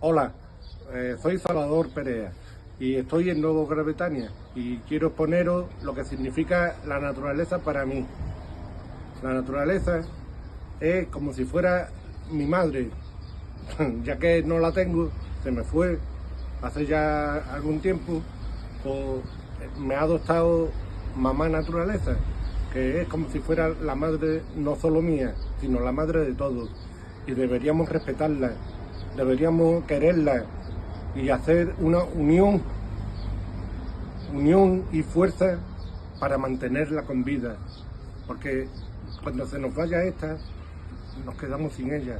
Hola, soy Salvador Perea y estoy en Nueva Gran Bretaña y quiero exponeros lo que significa la naturaleza para mí. La naturaleza es como si fuera mi madre, ya que no la tengo, se me fue hace ya algún tiempo, pues me ha adoptado mamá naturaleza, que es como si fuera la madre no solo mía, sino la madre de todos. Y deberíamos respetarla, deberíamos quererla y hacer una unión y fuerza para mantenerla con vida. Porque cuando se nos vaya esta, nos quedamos sin ella.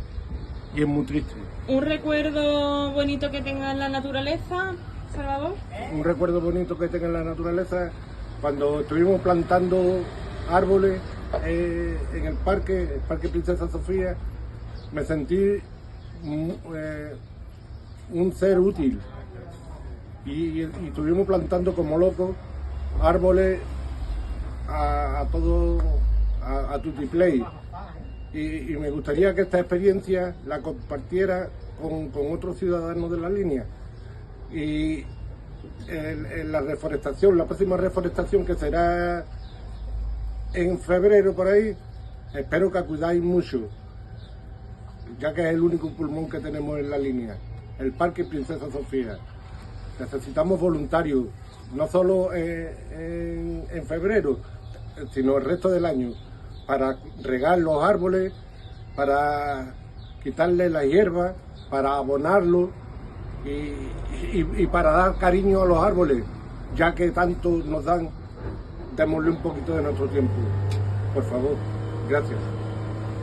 Y es muy triste. ¿Un recuerdo bonito que tenga en la naturaleza, Salvador? Un recuerdo bonito que tenga en la naturaleza, cuando estuvimos plantando árboles en el parque Princesa Sofía, me sentí un ser útil y estuvimos plantando como locos árboles a tutiplay y me gustaría que esta experiencia la compartiera con otros ciudadanos de la línea. Y en la reforestación, la próxima reforestación, que será en febrero por ahí, espero que acudáis mucho, ya que es el único pulmón que tenemos en la línea, el Parque Princesa Sofía. Necesitamos voluntarios, no solo en febrero, sino el resto del año, para regar los árboles, para quitarle la hierba, para abonarlos y para dar cariño a los árboles, ya que tanto nos dan. Démosle un poquito de nuestro tiempo, por favor. Gracias.